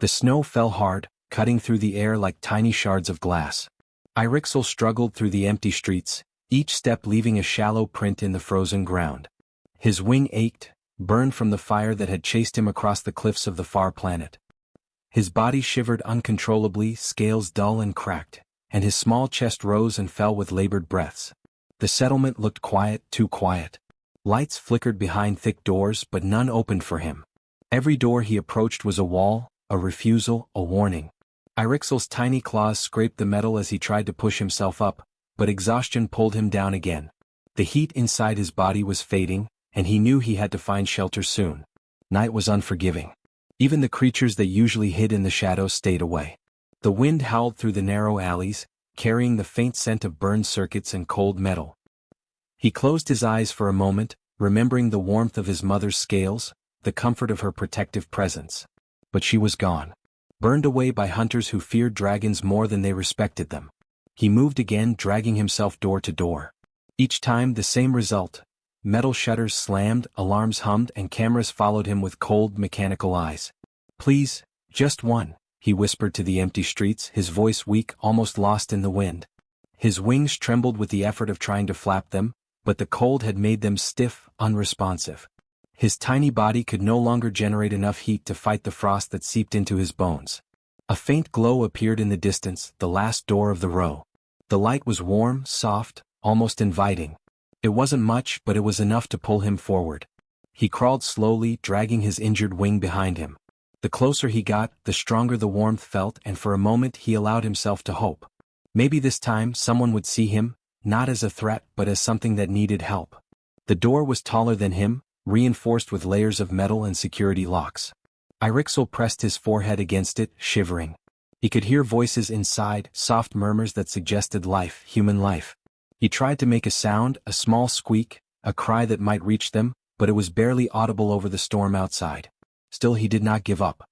The snow fell hard, cutting through the air like tiny shards of glass. Irixel struggled through the empty streets, each step leaving a shallow print in the frozen ground. His wing ached, burned from the fire that had chased him across the cliffs of the far planet. His body shivered uncontrollably, scales dull and cracked, and his small chest rose and fell with labored breaths. The settlement looked quiet, too quiet. Lights flickered behind thick doors, but none opened for him. Every door he approached was a wall, a refusal, a warning. Irixel's tiny claws scraped the metal as he tried to push himself up, but exhaustion pulled him down again. The heat inside his body was fading, and he knew he had to find shelter soon. Night was unforgiving. Even the creatures that usually hid in the shadows stayed away. The wind howled through the narrow alleys, carrying the faint scent of burned circuits and cold metal. He closed his eyes for a moment, remembering the warmth of his mother's scales, the comfort of her protective presence. But she was gone. Burned away by hunters who feared dragons more than they respected them. He moved again, dragging himself door to door. Each time the same result. Metal shutters slammed, alarms hummed, and cameras followed him with cold, mechanical eyes. "Please, just one," he whispered to the empty streets, his voice weak, almost lost in the wind. His wings trembled with the effort of trying to flap them, but the cold had made them stiff, unresponsive. His tiny body could no longer generate enough heat to fight the frost that seeped into his bones. A faint glow appeared in the distance, the last door of the row. The light was warm, soft, almost inviting. It wasn't much, but it was enough to pull him forward. He crawled slowly, dragging his injured wing behind him. The closer he got, the stronger the warmth felt, and for a moment he allowed himself to hope. Maybe this time someone would see him, not as a threat but as something that needed help. The door was taller than him, reinforced with layers of metal and security locks. Irixel pressed his forehead against it, shivering. He could hear voices inside, soft murmurs that suggested life, human life. He tried to make a sound, a small squeak, a cry that might reach them, but it was barely audible over the storm outside. Still he did not give up.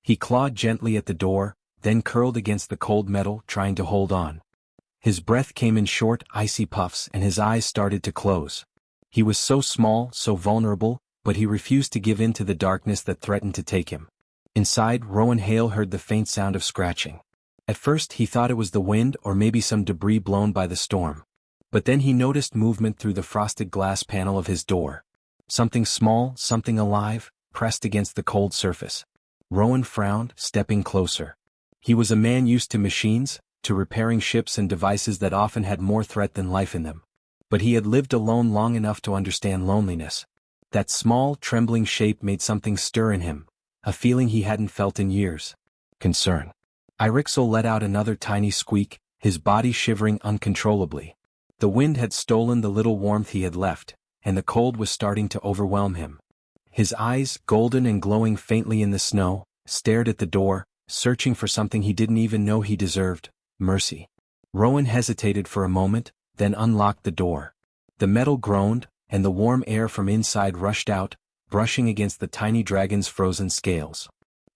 He clawed gently at the door, then curled against the cold metal, trying to hold on. His breath came in short, icy puffs, and his eyes started to close. He was so small, so vulnerable, but he refused to give in to the darkness that threatened to take him. Inside, Rowan Hale heard the faint sound of scratching. At first he thought it was the wind or maybe some debris blown by the storm. But then he noticed movement through the frosted glass panel of his door. Something small, something alive, pressed against the cold surface. Rowan frowned, stepping closer. He was a man used to machines, to repairing ships and devices that often had more threat than life in them. But he had lived alone long enough to understand loneliness. That small, trembling shape made something stir in him, a feeling he hadn't felt in years. Concern. Irixel let out another tiny squeak, his body shivering uncontrollably. The wind had stolen the little warmth he had left, and the cold was starting to overwhelm him. His eyes, golden and glowing faintly in the snow, stared at the door, searching for something he didn't even know he deserved: mercy. Rowan hesitated for a moment, then unlocked the door. The metal groaned, and the warm air from inside rushed out, brushing against the tiny dragon's frozen scales.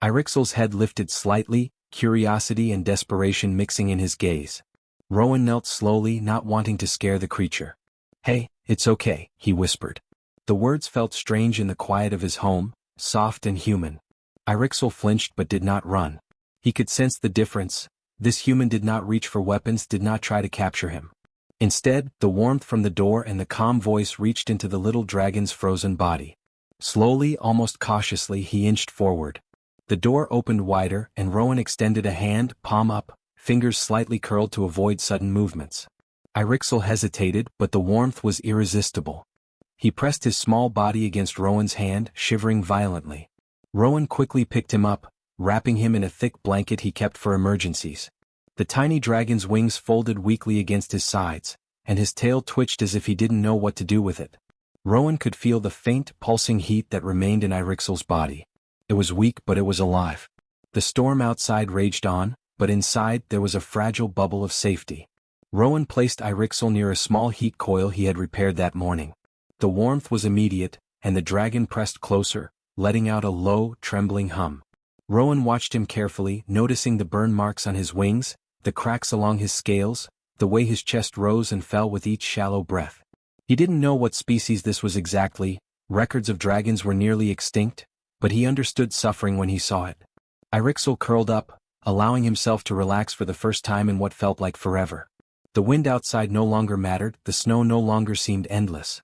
Irixel's head lifted slightly, curiosity and desperation mixing in his gaze. Rowan knelt slowly, not wanting to scare the creature. "Hey, it's okay," he whispered. The words felt strange in the quiet of his home, soft and human. Irixel flinched but did not run. He could sense the difference. This human did not reach for weapons, did not try to capture him. Instead, the warmth from the door and the calm voice reached into the little dragon's frozen body. Slowly, almost cautiously, he inched forward. The door opened wider, and Rowan extended a hand, palm up, fingers slightly curled to avoid sudden movements. Irixel hesitated, but the warmth was irresistible. He pressed his small body against Rowan's hand, shivering violently. Rowan quickly picked him up, wrapping him in a thick blanket he kept for emergencies. The tiny dragon's wings folded weakly against his sides, and his tail twitched as if he didn't know what to do with it. Rowan could feel the faint, pulsing heat that remained in Irixel's body. It was weak, but it was alive. The storm outside raged on, but inside there was a fragile bubble of safety. Rowan placed Irixel near a small heat coil he had repaired that morning. The warmth was immediate, and the dragon pressed closer, letting out a low, trembling hum. Rowan watched him carefully, noticing the burn marks on his wings, the cracks along his scales, the way his chest rose and fell with each shallow breath. He didn't know what species this was exactly, records of dragons were nearly extinct, but he understood suffering when he saw it. Irixel curled up, allowing himself to relax for the first time in what felt like forever. The wind outside no longer mattered, the snow no longer seemed endless.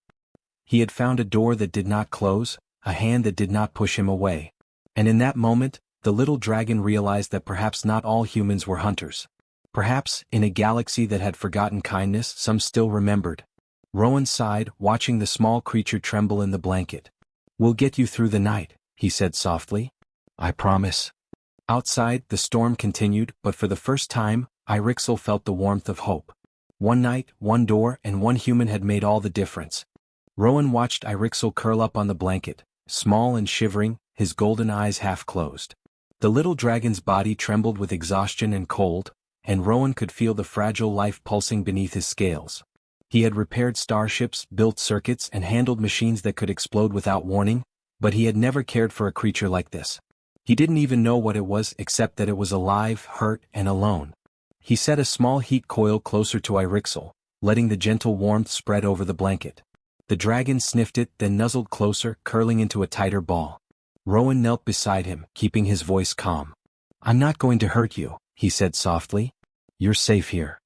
He had found a door that did not close, a hand that did not push him away. And in that moment, the little dragon realized that perhaps not all humans were hunters. Perhaps, in a galaxy that had forgotten kindness, some still remembered. Rowan sighed, watching the small creature tremble in the blanket. "We'll get you through the night," he said softly. "I promise." Outside, the storm continued, but for the first time, Irixel felt the warmth of hope. One night, one door, and one human had made all the difference. Rowan watched Irixel curl up on the blanket, small and shivering, his golden eyes half closed. The little dragon's body trembled with exhaustion and cold, and Rowan could feel the fragile life pulsing beneath his scales. He had repaired starships, built circuits, and handled machines that could explode without warning, but he had never cared for a creature like this. He didn't even know what it was except that it was alive, hurt, and alone. He set a small heat coil closer to Irixel, letting the gentle warmth spread over the blanket. The dragon sniffed it, then nuzzled closer, curling into a tighter ball. Rowan knelt beside him, keeping his voice calm. "I'm not going to hurt you," he said softly. "You're safe here."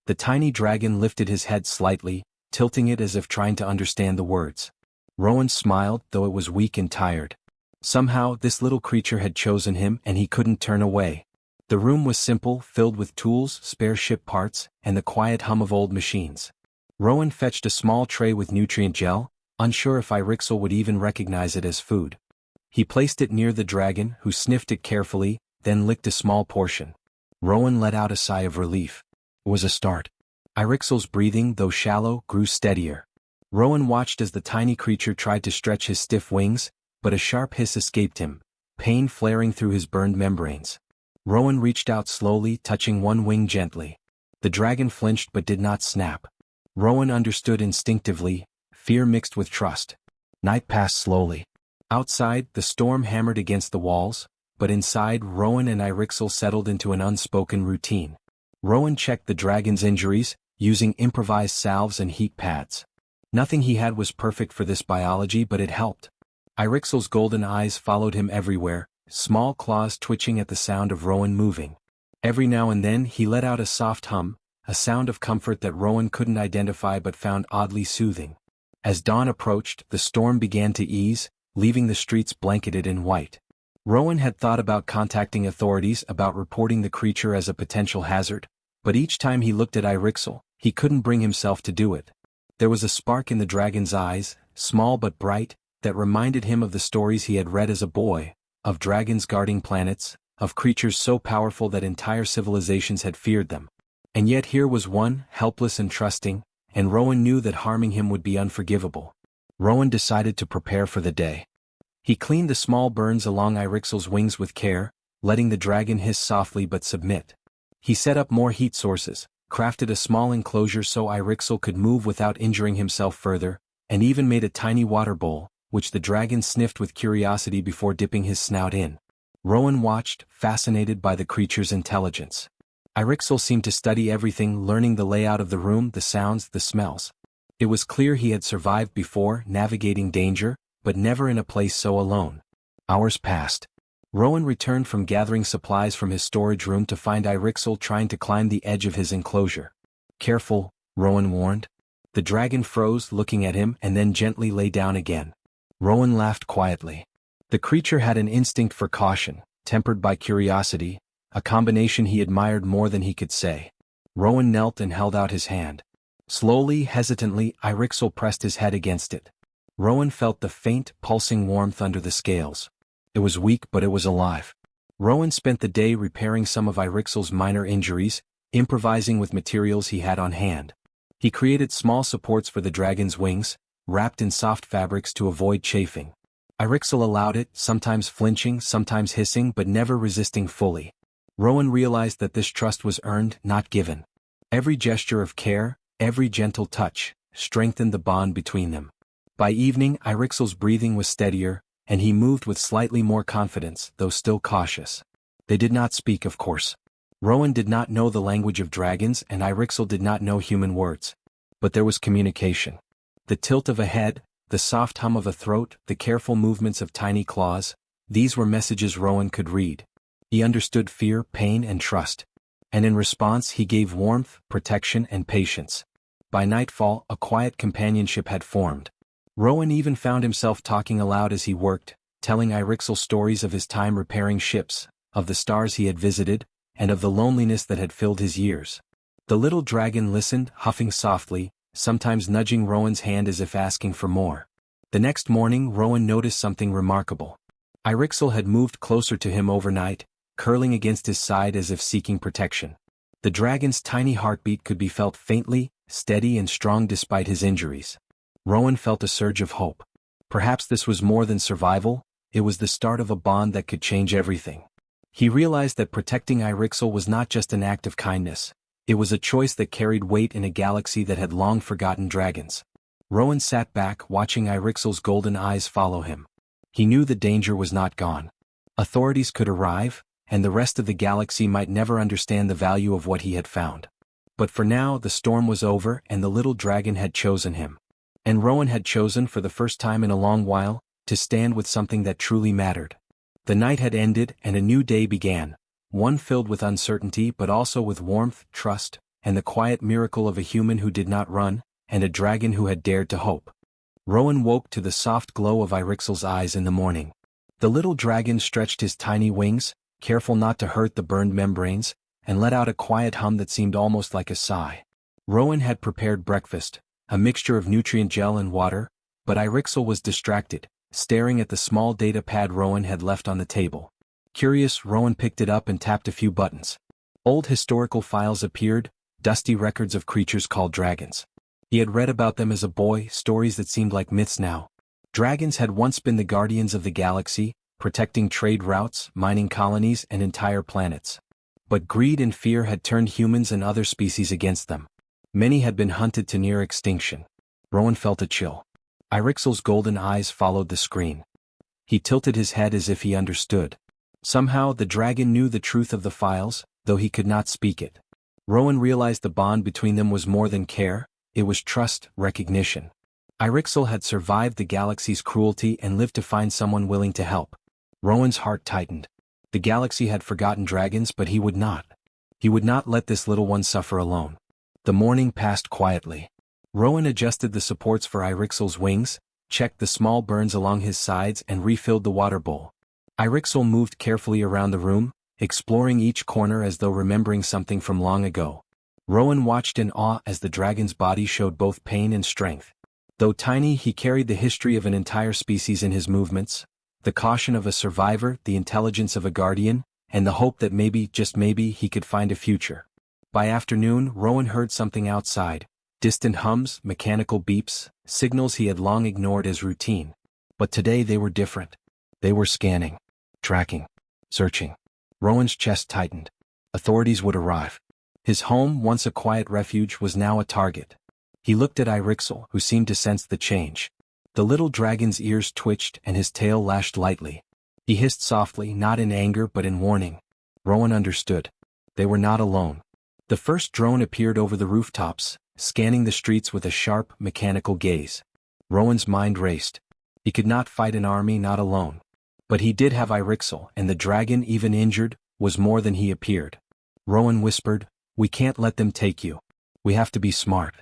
The tiny dragon lifted his head slightly, tilting it as if trying to understand the words. Rowan smiled, though it was weak and tired. Somehow, this little creature had chosen him and he couldn't turn away. The room was simple, filled with tools, spare ship parts, and the quiet hum of old machines. Rowan fetched a small tray with nutrient gel, unsure if Irixel would even recognize it as food. He placed it near the dragon, who sniffed it carefully, then licked a small portion. Rowan let out a sigh of relief. It was a start. Irixel's breathing, though shallow, grew steadier. Rowan watched as the tiny creature tried to stretch his stiff wings, but a sharp hiss escaped him, pain flaring through his burned membranes. Rowan reached out slowly, touching one wing gently. The dragon flinched but did not snap. Rowan understood instinctively, fear mixed with trust. Night passed slowly. Outside, the storm hammered against the walls, but inside, Rowan and Irixel settled into an unspoken routine. Rowan checked the dragon's injuries, using improvised salves and heat pads. Nothing he had was perfect for this biology, but it helped. Irixel's golden eyes followed him everywhere, small claws twitching at the sound of Rowan moving. Every now and then he let out a soft hum, a sound of comfort that Rowan couldn't identify but found oddly soothing. As dawn approached, the storm began to ease, leaving the streets blanketed in white. Rowan had thought about contacting authorities, about reporting the creature as a potential hazard, but each time he looked at Irixel, he couldn't bring himself to do it. There was a spark in the dragon's eyes, small but bright, that reminded him of the stories he had read as a boy, of dragons guarding planets, of creatures so powerful that entire civilizations had feared them. And yet here was one, helpless and trusting, and Rowan knew that harming him would be unforgivable. Rowan decided to prepare for the day. He cleaned the small burns along Irixel's wings with care, letting the dragon hiss softly but submit. He set up more heat sources, crafted a small enclosure so Irixel could move without injuring himself further, and even made a tiny water bowl, which the dragon sniffed with curiosity before dipping his snout in. Rowan watched, fascinated by the creature's intelligence. Irixel seemed to study everything, learning the layout of the room, the sounds, the smells. It was clear he had survived before, navigating danger, but never in a place so alone. Hours passed. Rowan returned from gathering supplies from his storage room to find Irixel trying to climb the edge of his enclosure. "Careful," Rowan warned. The dragon froze, looking at him, and then gently lay down again. Rowan laughed quietly. The creature had an instinct for caution, tempered by curiosity, a combination he admired more than he could say. Rowan knelt and held out his hand. Slowly, hesitantly, Irixel pressed his head against it. Rowan felt the faint, pulsing warmth under the scales. It was weak, but it was alive. Rowan spent the day repairing some of Irixel's minor injuries, improvising with materials he had on hand. He created small supports for the dragon's wings, wrapped in soft fabrics to avoid chafing. Irixel allowed it, sometimes flinching, sometimes hissing, but never resisting fully. Rowan realized that this trust was earned, not given. Every gesture of care, every gentle touch, strengthened the bond between them. By evening, Irixel's breathing was steadier, and he moved with slightly more confidence, though still cautious. They did not speak, of course. Rowan did not know the language of dragons, and Irixel did not know human words. But there was communication. The tilt of a head, the soft hum of a throat, the careful movements of tiny claws, these were messages Rowan could read. He understood fear, pain, and trust. And in response he gave warmth, protection, and patience. By nightfall, a quiet companionship had formed. Rowan even found himself talking aloud as he worked, telling Irixel stories of his time repairing ships, of the stars he had visited, and of the loneliness that had filled his years. The little dragon listened, huffing softly, sometimes nudging Rowan's hand as if asking for more. The next morning Rowan noticed something remarkable. Irixel had moved closer to him overnight, curling against his side as if seeking protection. The dragon's tiny heartbeat could be felt faintly, steady and strong despite his injuries. Rowan felt a surge of hope. Perhaps this was more than survival, it was the start of a bond that could change everything. He realized that protecting Irixel was not just an act of kindness, it was a choice that carried weight in a galaxy that had long forgotten dragons. Rowan sat back, watching Irixel's golden eyes follow him. He knew the danger was not gone. Authorities could arrive, and the rest of the galaxy might never understand the value of what he had found. But for now the storm was over and the little dragon had chosen him. And Rowan had chosen for the first time in a long while, to stand with something that truly mattered. The night had ended and a new day began, one filled with uncertainty but also with warmth, trust, and the quiet miracle of a human who did not run, and a dragon who had dared to hope. Rowan woke to the soft glow of Irixel's eyes in the morning. The little dragon stretched his tiny wings, careful not to hurt the burned membranes, and let out a quiet hum that seemed almost like a sigh. Rowan had prepared breakfast, a mixture of nutrient gel and water, but Irixel was distracted, staring at the small data pad Rowan had left on the table. Curious, Rowan picked it up and tapped a few buttons. Old historical files appeared, dusty records of creatures called dragons. He had read about them as a boy, stories that seemed like myths now. Dragons had once been the guardians of the galaxy, protecting trade routes, mining colonies, and entire planets. But greed and fear had turned humans and other species against them. Many had been hunted to near extinction. Rowan felt a chill. Irixel's golden eyes followed the screen. He tilted his head as if he understood. Somehow the dragon knew the truth of the files, though he could not speak it. Rowan realized the bond between them was more than care, it was trust, recognition. Irixel had survived the galaxy's cruelty and lived to find someone willing to help. Rowan's heart tightened. The galaxy had forgotten dragons, but he would not. He would not let this little one suffer alone. The morning passed quietly. Rowan adjusted the supports for Irixel's wings, checked the small burns along his sides and refilled the water bowl. Irixel moved carefully around the room, exploring each corner as though remembering something from long ago. Rowan watched in awe as the dragon's body showed both pain and strength. Though tiny, he carried the history of an entire species in his movements, the caution of a survivor, the intelligence of a guardian, and the hope that maybe, just maybe, he could find a future. By afternoon, Rowan heard something outside. Distant hums, mechanical beeps, signals he had long ignored as routine. But today they were different. They were scanning, tracking, searching. Rowan's chest tightened. Authorities would arrive. His home, once a quiet refuge, was now a target. He looked at Irixel, who seemed to sense the change. The little dragon's ears twitched and his tail lashed lightly. He hissed softly, not in anger but in warning. Rowan understood. They were not alone. The first drone appeared over the rooftops, scanning the streets with a sharp, mechanical gaze. Rowan's mind raced. He could not fight an army, not alone. But he did have Irixel, and the dragon, even injured, was more than he appeared. Rowan whispered, "We can't let them take you. We have to be smart."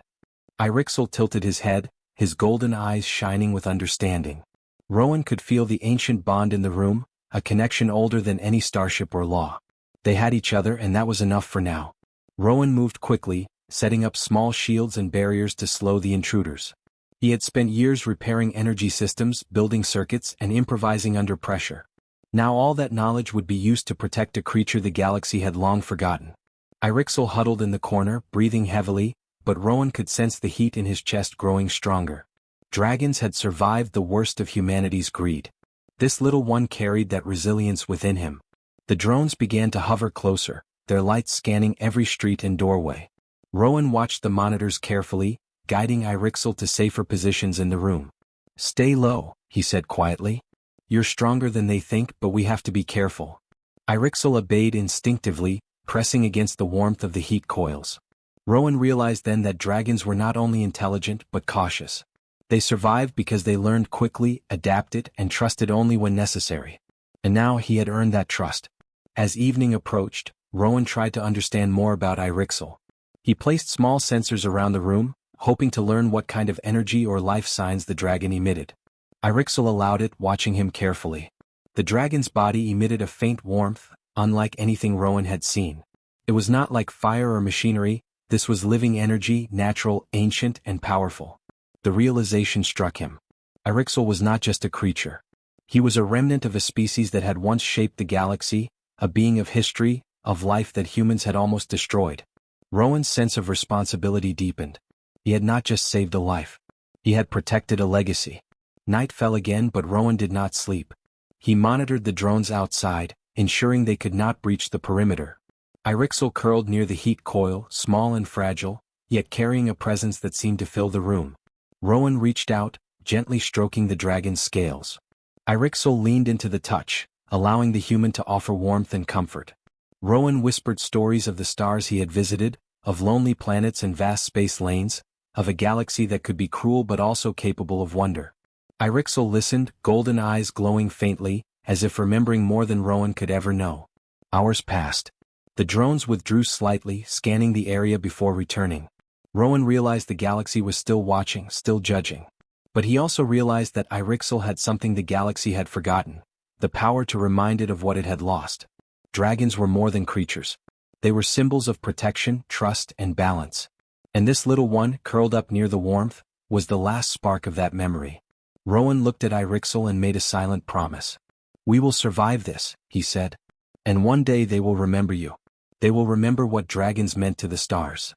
Irixel tilted his head, his golden eyes shining with understanding. Rowan could feel the ancient bond in the room, a connection older than any starship or law. They had each other and that was enough for now. Rowan moved quickly, setting up small shields and barriers to slow the intruders. He had spent years repairing energy systems, building circuits, and improvising under pressure. Now all that knowledge would be used to protect a creature the galaxy had long forgotten. Irixel huddled in the corner, breathing heavily, but Rowan could sense the heat in his chest growing stronger. Dragons had survived the worst of humanity's greed. This little one carried that resilience within him. The drones began to hover closer, their lights scanning every street and doorway. Rowan watched the monitors carefully, guiding Irixel to safer positions in the room. "Stay low," he said quietly. "You're stronger than they think, but we have to be careful." Irixel obeyed instinctively, pressing against the warmth of the heat coils. Rowan realized then that dragons were not only intelligent but cautious. They survived because they learned quickly, adapted, and trusted only when necessary. And now he had earned that trust. As evening approached, Rowan tried to understand more about Irixel. He placed small sensors around the room, hoping to learn what kind of energy or life signs the dragon emitted. Irixel allowed it, watching him carefully. The dragon's body emitted a faint warmth, unlike anything Rowan had seen. It was not like fire or machinery, this was living energy, natural, ancient, and powerful. The realization struck him. Irixel was not just a creature. He was a remnant of a species that had once shaped the galaxy, a being of history, of life that humans had almost destroyed. Rowan's sense of responsibility deepened. He had not just saved a life. He had protected a legacy. Night fell again, but Rowan did not sleep. He monitored the drones outside, ensuring they could not breach the perimeter. Irixel curled near the heat coil, small and fragile, yet carrying a presence that seemed to fill the room. Rowan reached out, gently stroking the dragon's scales. Irixel leaned into the touch, allowing the human to offer warmth and comfort. Rowan whispered stories of the stars he had visited, of lonely planets and vast space lanes, of a galaxy that could be cruel but also capable of wonder. Irixel listened, golden eyes glowing faintly, as if remembering more than Rowan could ever know. Hours passed. The drones withdrew slightly, scanning the area before returning. Rowan realized the galaxy was still watching, still judging. But he also realized that Irixel had something the galaxy had forgotten, the power to remind it of what it had lost. Dragons were more than creatures. They were symbols of protection, trust, and balance. And this little one, curled up near the warmth, was the last spark of that memory. Rowan looked at Irixel and made a silent promise. "We will survive this," he said. "And one day they will remember you. They will remember what dragons meant to the stars."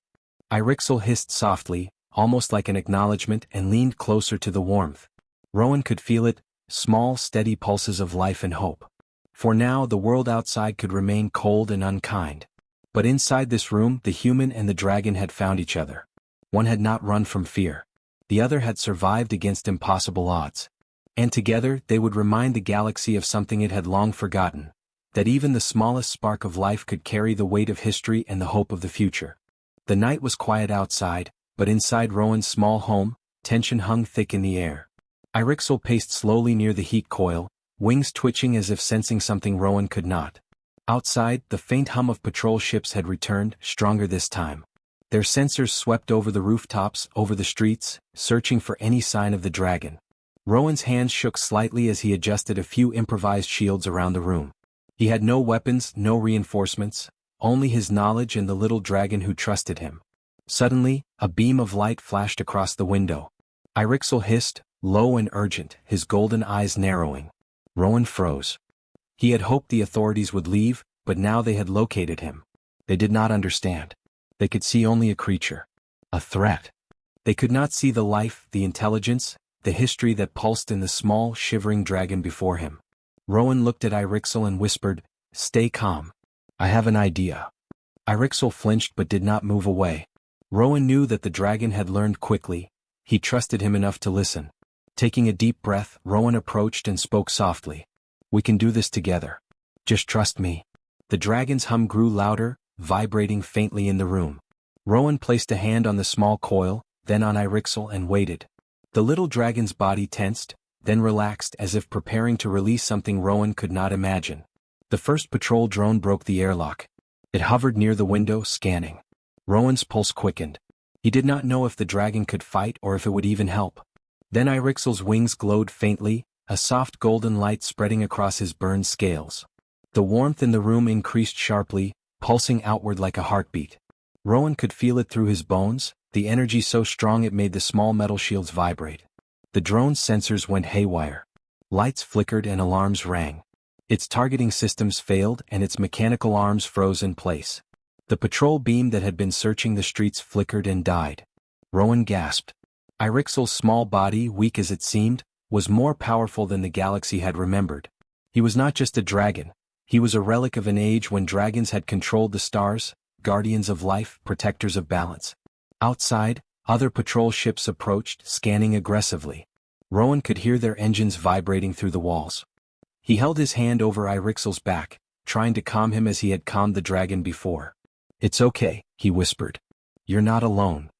Irixel hissed softly, almost like an acknowledgement, and leaned closer to the warmth. Rowan could feel it, small, steady pulses of life and hope. For now, the world outside could remain cold and unkind. But inside this room, the human and the dragon had found each other. One had not run from fear. The other had survived against impossible odds. And together, they would remind the galaxy of something it had long forgotten, that even the smallest spark of life could carry the weight of history and the hope of the future. The night was quiet outside, but inside Rowan's small home, tension hung thick in the air. Irixel paced slowly near the heat coil, wings twitching as if sensing something Rowan could not. Outside, the faint hum of patrol ships had returned, stronger this time. Their sensors swept over the rooftops, over the streets, searching for any sign of the dragon. Rowan's hands shook slightly as he adjusted a few improvised shields around the room. He had no weapons, no reinforcements, only his knowledge and the little dragon who trusted him. Suddenly, a beam of light flashed across the window. Irixel hissed, low and urgent, his golden eyes narrowing. Rowan froze. He had hoped the authorities would leave, but now they had located him. They did not understand. They could see only a creature. A threat. They could not see the life, the intelligence, the history that pulsed in the small, shivering dragon before him. Rowan looked at Irixel and whispered, "Stay calm. I have an idea." Irixel flinched but did not move away. Rowan knew that the dragon had learned quickly. He trusted him enough to listen. Taking a deep breath, Rowan approached and spoke softly. "We can do this together. Just trust me." The dragon's hum grew louder, vibrating faintly in the room. Rowan placed a hand on the small coil, then on Irixel and waited. The little dragon's body tensed, then relaxed as if preparing to release something Rowan could not imagine. The first patrol drone broke the airlock. It hovered near the window, scanning. Rowan's pulse quickened. He did not know if the dragon could fight or if it would even help. Then Irixel's wings glowed faintly, a soft golden light spreading across his burned scales. The warmth in the room increased sharply, pulsing outward like a heartbeat. Rowan could feel it through his bones, the energy so strong it made the small metal shields vibrate. The drone's sensors went haywire. Lights flickered and alarms rang. Its targeting systems failed and its mechanical arms froze in place. The patrol beam that had been searching the streets flickered and died. Rowan gasped. Irixel's small body, weak as it seemed, was more powerful than the galaxy had remembered. He was not just a dragon. He was a relic of an age when dragons had controlled the stars, guardians of life, protectors of balance. Outside, other patrol ships approached, scanning aggressively. Rowan could hear their engines vibrating through the walls. He held his hand over Irixel's back, trying to calm him as he had calmed the dragon before. "It's okay," he whispered. "You're not alone."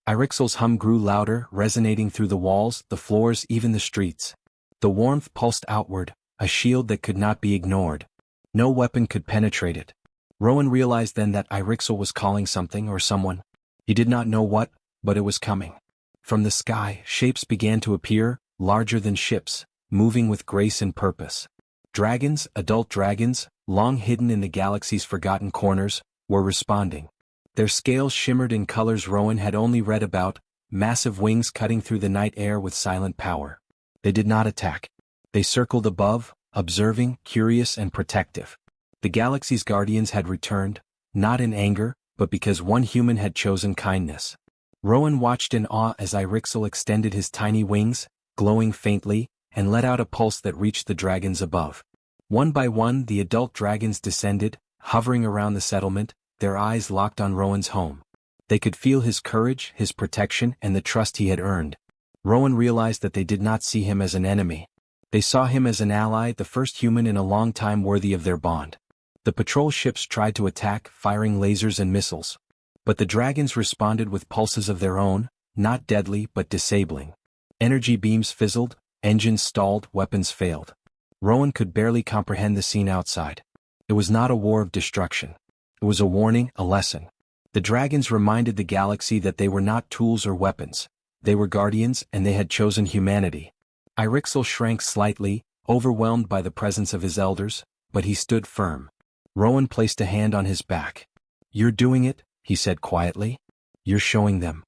Irixel's hum grew louder, resonating through the walls, the floors, even the streets. The warmth pulsed outward, a shield that could not be ignored. No weapon could penetrate it. Rowan realized then that Irixel was calling something or someone. He did not know what, but it was coming. From the sky, shapes began to appear, larger than ships, moving with grace and purpose. Dragons, adult dragons, long hidden in the galaxy's forgotten corners, were responding. Their scales shimmered in colors Rowan had only read about, massive wings cutting through the night air with silent power. They did not attack. They circled above, observing, curious and protective. The galaxy's guardians had returned, not in anger, but because one human had chosen kindness. Rowan watched in awe as Irixel extended his tiny wings, glowing faintly, and let out a pulse that reached the dragons above. One by one the adult dragons descended, hovering around the settlement, their eyes locked on Rowan's home. They could feel his courage, his protection, and the trust he had earned. Rowan realized that they did not see him as an enemy. They saw him as an ally, the first human in a long time worthy of their bond. The patrol ships tried to attack, firing lasers and missiles. But the dragons responded with pulses of their own, not deadly but disabling. Energy beams fizzled, engines stalled, weapons failed. Rowan could barely comprehend the scene outside. It was not a war of destruction. It was a warning, a lesson. The dragons reminded the galaxy that they were not tools or weapons. They were guardians and they had chosen humanity. Irixel shrank slightly, overwhelmed by the presence of his elders, but he stood firm. Rowan placed a hand on his back. "You're doing it," he said quietly. "You're showing them."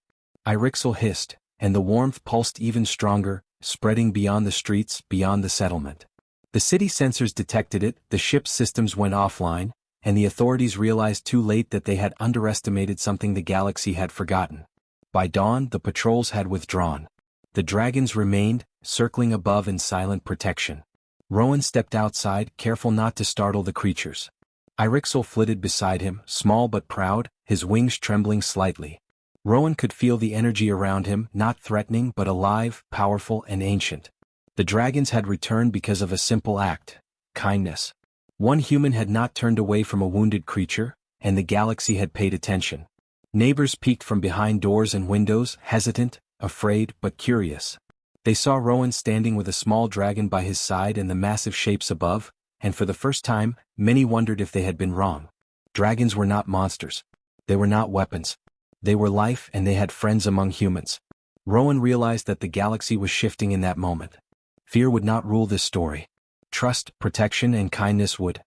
Irixel hissed, and the warmth pulsed even stronger, spreading beyond the streets, beyond the settlement. The city sensors detected it, the ship's systems went offline, and the authorities realized too late that they had underestimated something the galaxy had forgotten. By dawn, the patrols had withdrawn. The dragons remained, circling above in silent protection. Rowan stepped outside, careful not to startle the creatures. Irixel flitted beside him, small but proud, his wings trembling slightly. Rowan could feel the energy around him, not threatening but alive, powerful and ancient. The dragons had returned because of a simple act: kindness. One human had not turned away from a wounded creature, and the galaxy had paid attention. Neighbors peeked from behind doors and windows, hesitant, afraid, but curious. They saw Rowan standing with a small dragon by his side and the massive shapes above, and for the first time, many wondered if they had been wrong. Dragons were not monsters. They were not weapons. They were life, and they had friends among humans. Rowan realized that the galaxy was shifting in that moment. Fear would not rule this story. Trust, protection, and kindness would.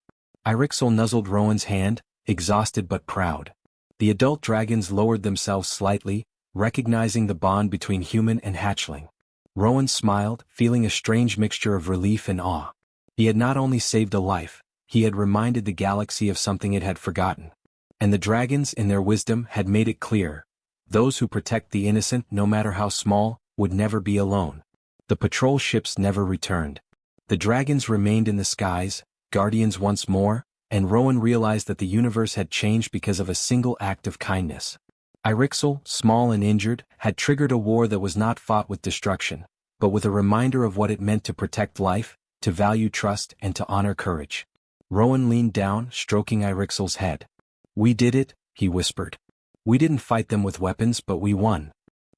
Irixel nuzzled Rowan's hand, exhausted but proud. The adult dragons lowered themselves slightly, recognizing the bond between human and hatchling. Rowan smiled, feeling a strange mixture of relief and awe. He had not only saved a life, he had reminded the galaxy of something it had forgotten. And the dragons, in their wisdom, had made it clear: those who protect the innocent, no matter how small, would never be alone. The patrol ships never returned. The dragons remained in the skies, guardians once more, and Rowan realized that the universe had changed because of a single act of kindness. Irixel, small and injured, had triggered a war that was not fought with destruction, but with a reminder of what it meant to protect life, to value trust, and to honor courage. Rowan leaned down, stroking Irixel's head. "We did it," he whispered. "We didn't fight them with weapons, but we won."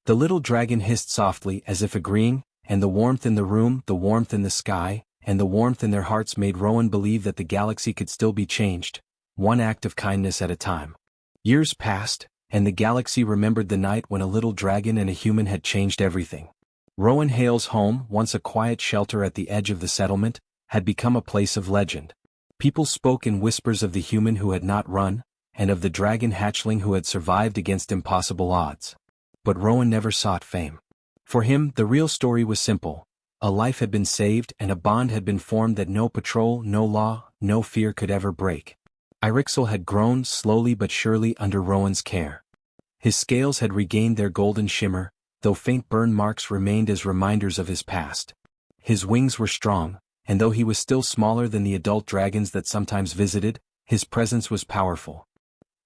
The little dragon hissed softly as if agreeing, and the warmth in the room, the warmth in the sky, and the warmth in their hearts made Rowan believe that the galaxy could still be changed, one act of kindness at a time. Years passed, and the galaxy remembered the night when a little dragon and a human had changed everything. Rowan Hale's home, once a quiet shelter at the edge of the settlement, had become a place of legend. People spoke in whispers of the human who had not run, and of the dragon hatchling who had survived against impossible odds. But Rowan never sought fame. For him, the real story was simple. A life had been saved and a bond had been formed that no patrol, no law, no fear could ever break. Irixel had grown slowly but surely under Rowan's care. His scales had regained their golden shimmer, though faint burn marks remained as reminders of his past. His wings were strong, and though he was still smaller than the adult dragons that sometimes visited, his presence was powerful.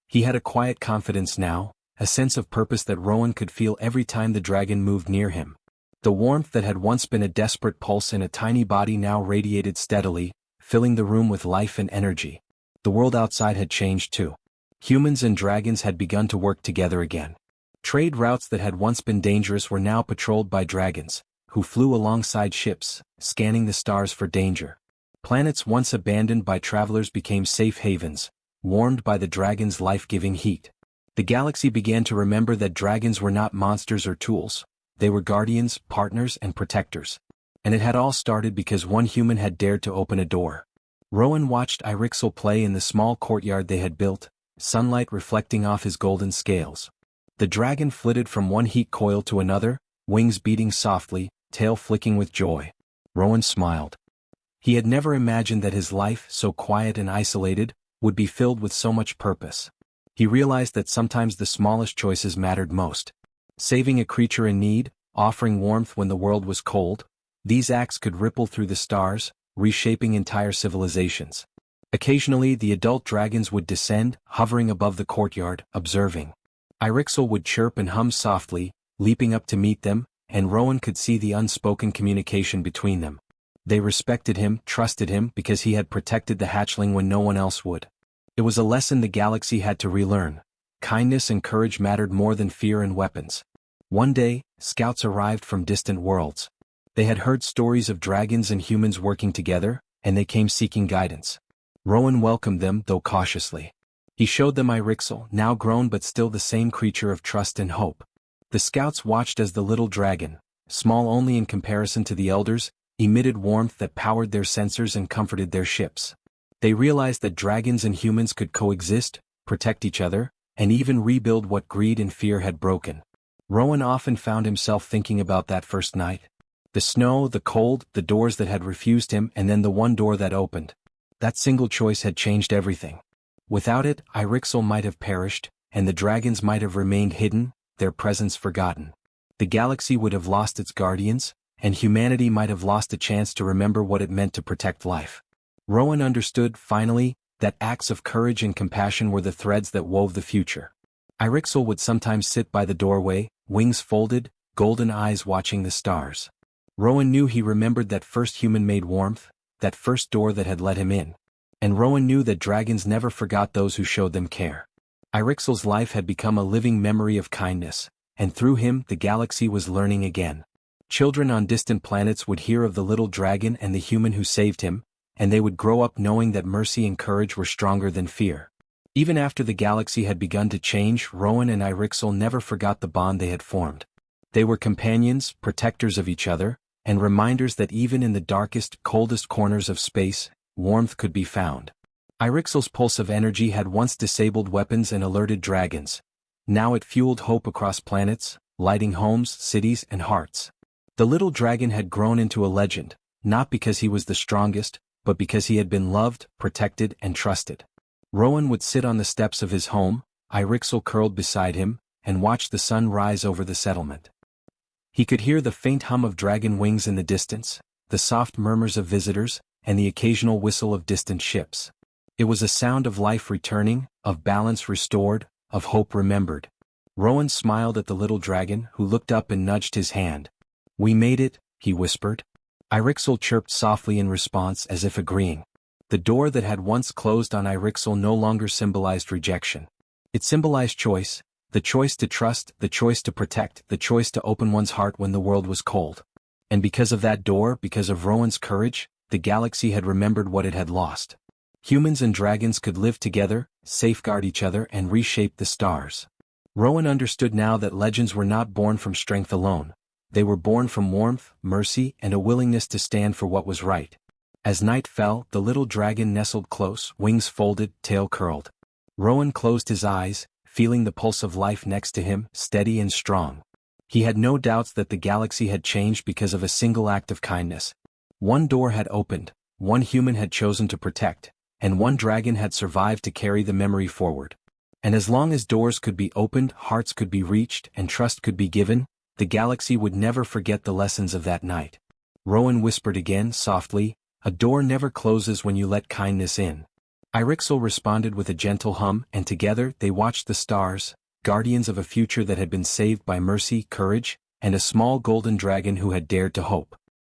He had a quiet confidence now, a sense of purpose that Rowan could feel every time the dragon moved near him. The warmth that had once been a desperate pulse in a tiny body now radiated steadily, filling the room with life and energy. The world outside had changed too. Humans and dragons had begun to work together again. Trade routes that had once been dangerous were now patrolled by dragons, who flew alongside ships, scanning the stars for danger. Planets once abandoned by travelers became safe havens, warmed by the dragon's life-giving heat. The galaxy began to remember that dragons were not monsters or tools, they were guardians, partners, and protectors. And it had all started because one human had dared to open a door. Rowan watched Irixel play in the small courtyard they had built, sunlight reflecting off his golden scales. The dragon flitted from one heat coil to another, wings beating softly, tail flicking with joy. Rowan smiled. He had never imagined that his life, so quiet and isolated, would be filled with so much purpose. He realized that sometimes the smallest choices mattered most. Saving a creature in need, offering warmth when the world was cold, these acts could ripple through the stars, reshaping entire civilizations. Occasionally the adult dragons would descend, hovering above the courtyard, observing. Irixel would chirp and hum softly, leaping up to meet them, and Rowan could see the unspoken communication between them. They respected him, trusted him because he had protected the hatchling when no one else would. It was a lesson the galaxy had to relearn. Kindness and courage mattered more than fear and weapons. One day, scouts arrived from distant worlds. They had heard stories of dragons and humans working together, and they came seeking guidance. Rowan welcomed them, though cautiously. He showed them Irixel, now grown but still the same creature of trust and hope. The scouts watched as the little dragon, small only in comparison to the elders, emitted warmth that powered their sensors and comforted their ships. They realized that dragons and humans could coexist, protect each other, and even rebuild what greed and fear had broken. Rowan often found himself thinking about that first night. The snow, the cold, the doors that had refused him, and then the one door that opened. That single choice had changed everything. Without it, Irixel might have perished, and the dragons might have remained hidden, their presence forgotten. The galaxy would have lost its guardians, and humanity might have lost a chance to remember what it meant to protect life. Rowan understood, finally, that acts of courage and compassion were the threads that wove the future. Irixel would sometimes sit by the doorway, wings folded, golden eyes watching the stars. Rowan knew he remembered that first human-made warmth, that first door that had let him in. And Rowan knew that dragons never forgot those who showed them care. Irixel's life had become a living memory of kindness, and through him the galaxy was learning again. Children on distant planets would hear of the little dragon and the human who saved him, and they would grow up knowing that mercy and courage were stronger than fear. Even after the galaxy had begun to change, Rowan and Irixel never forgot the bond they had formed. They were companions, protectors of each other, and reminders that even in the darkest, coldest corners of space, warmth could be found. Irixel's pulse of energy had once disabled weapons and alerted dragons. Now it fueled hope across planets, lighting homes, cities, and hearts. The little dragon had grown into a legend, not because he was the strongest, but because he had been loved, protected, and trusted. Rowan would sit on the steps of his home, Irixel curled beside him, and watch the sun rise over the settlement. He could hear the faint hum of dragon wings in the distance, the soft murmurs of visitors, and the occasional whistle of distant ships. It was a sound of life returning, of balance restored, of hope remembered. Rowan smiled at the little dragon, who looked up and nudged his hand. "We made it," he whispered. Irixel chirped softly in response as if agreeing. The door that had once closed on Irixel no longer symbolized rejection. It symbolized choice, the choice to trust, the choice to protect, the choice to open one's heart when the world was cold. And because of that door, because of Rowan's courage, the galaxy had remembered what it had lost. Humans and dragons could live together, safeguard each other, and reshape the stars. Rowan understood now that legends were not born from strength alone. They were born from warmth, mercy, and a willingness to stand for what was right. As night fell, the little dragon nestled close, wings folded, tail curled. Rowan closed his eyes, feeling the pulse of life next to him, steady and strong. He had no doubts that the galaxy had changed because of a single act of kindness. One door had opened, one human had chosen to protect, and one dragon had survived to carry the memory forward. And as long as doors could be opened, hearts could be reached, and trust could be given, the galaxy would never forget the lessons of that night. Rowan whispered again, softly, "A door never closes when you let kindness in." Irixel responded with a gentle hum, and together they watched the stars, guardians of a future that had been saved by mercy, courage, and a small golden dragon who had dared to hope.